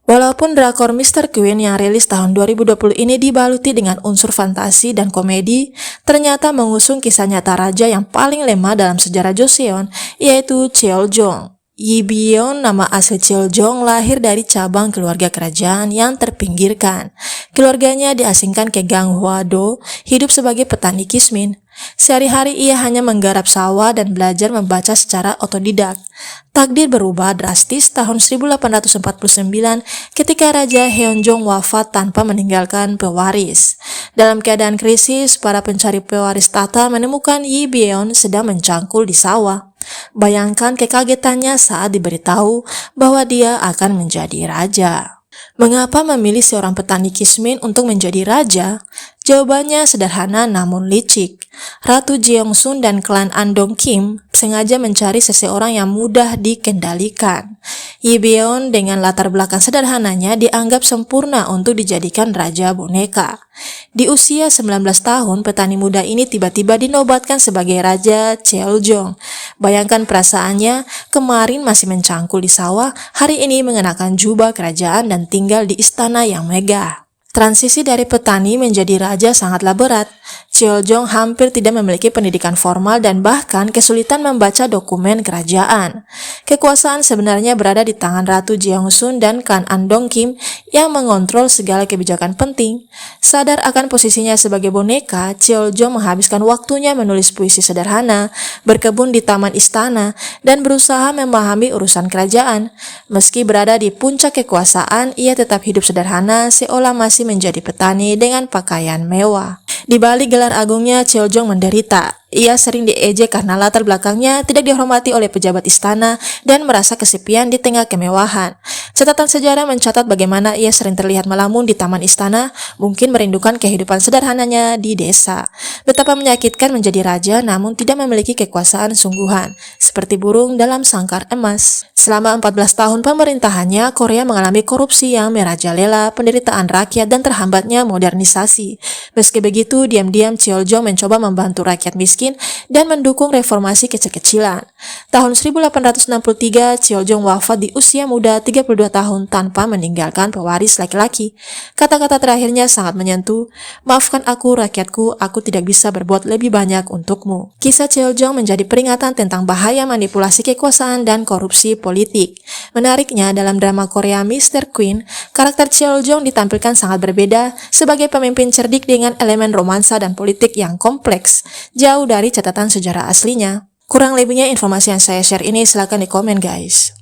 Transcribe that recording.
Walaupun drakor Mr. Queen yang rilis tahun 2020 ini dibaluti dengan unsur fantasi dan komedi, ternyata mengusung kisah nyata raja yang paling lemah dalam sejarah Joseon, yaitu Cheoljong. Yi Byeon, nama asli Cheoljong, lahir dari cabang keluarga kerajaan yang terpinggirkan. Keluarganya diasingkan ke Ganghwa-do, hidup sebagai petani kismin. Sehari-hari ia hanya menggarap sawah dan belajar membaca secara otodidak. Takdir berubah drastis tahun 1849 ketika Raja Heonjong wafat tanpa meninggalkan pewaris. Dalam keadaan krisis, para pencari pewaris tahta menemukan Yi Byeon sedang mencangkul di sawah. Bayangkan kekagetannya saat diberitahu bahwa dia akan menjadi raja. Mengapa memilih seorang petani kismin untuk menjadi raja? Jawabannya sederhana namun licik. Ratu Jeongsun dan klan Andong Kim sengaja mencari seseorang yang mudah dikendalikan. Yi Byeon dengan latar belakang sederhananya dianggap sempurna untuk dijadikan raja boneka. Di usia 19 tahun, petani muda ini tiba-tiba dinobatkan sebagai Raja Cheoljong. Bayangkan perasaannya, kemarin masih mencangkul di sawah, hari ini mengenakan jubah kerajaan dan tinggal di istana yang megah. Transisi dari petani menjadi raja sangatlah berat. Cheoljong hampir tidak memiliki pendidikan formal dan bahkan kesulitan membaca dokumen kerajaan. Kekuasaan sebenarnya berada di tangan Ratu Jeongsun dan klan Andong Kim yang mengontrol segala kebijakan penting. Sadar akan posisinya sebagai boneka, Cheoljong menghabiskan waktunya menulis puisi sederhana, berkebun di taman istana, dan berusaha memahami urusan kerajaan. Meski berada di puncak kekuasaan, ia tetap hidup sederhana seolah masih menjadi petani dengan pakaian mewah. Di balik gelar agungnya, Cheoljong menderita. Ia sering diejek karena latar belakangnya tidak dihormati oleh pejabat istana dan merasa kesepian di tengah kemewahan. Catatan sejarah mencatat bagaimana ia sering terlihat melamun di taman istana, mungkin merindukan kehidupan sederhananya di desa. Betapa menyakitkan menjadi raja namun tidak memiliki kekuasaan sungguhan, seperti burung dalam sangkar emas. Selama 14 tahun pemerintahannya, Korea mengalami korupsi yang merajalela, penderitaan rakyat, dan terhambatnya modernisasi. Meski begitu, diam-diam Cheoljong mencoba membantu rakyat miskin dan mendukung reformasi kecil-kecilan. Tahun 1863, Cheoljong wafat di usia muda 32 tahun tanpa meninggalkan pewaris laki-laki. Kata-kata terakhirnya sangat menyentuh, "Maafkan aku rakyatku, aku tidak bisa berbuat lebih banyak untukmu." Kisah Cheoljong menjadi peringatan tentang bahaya manipulasi kekuasaan dan korupsi politik. Menariknya, dalam drama Korea Mr. Queen, karakter Cheoljong ditampilkan sangat berbeda sebagai pemimpin cerdik dengan elemen romansa dan politik yang kompleks, jauh dari catatan sejarah aslinya. Kurang lebihnya informasi yang saya share ini silahkan di komen guys.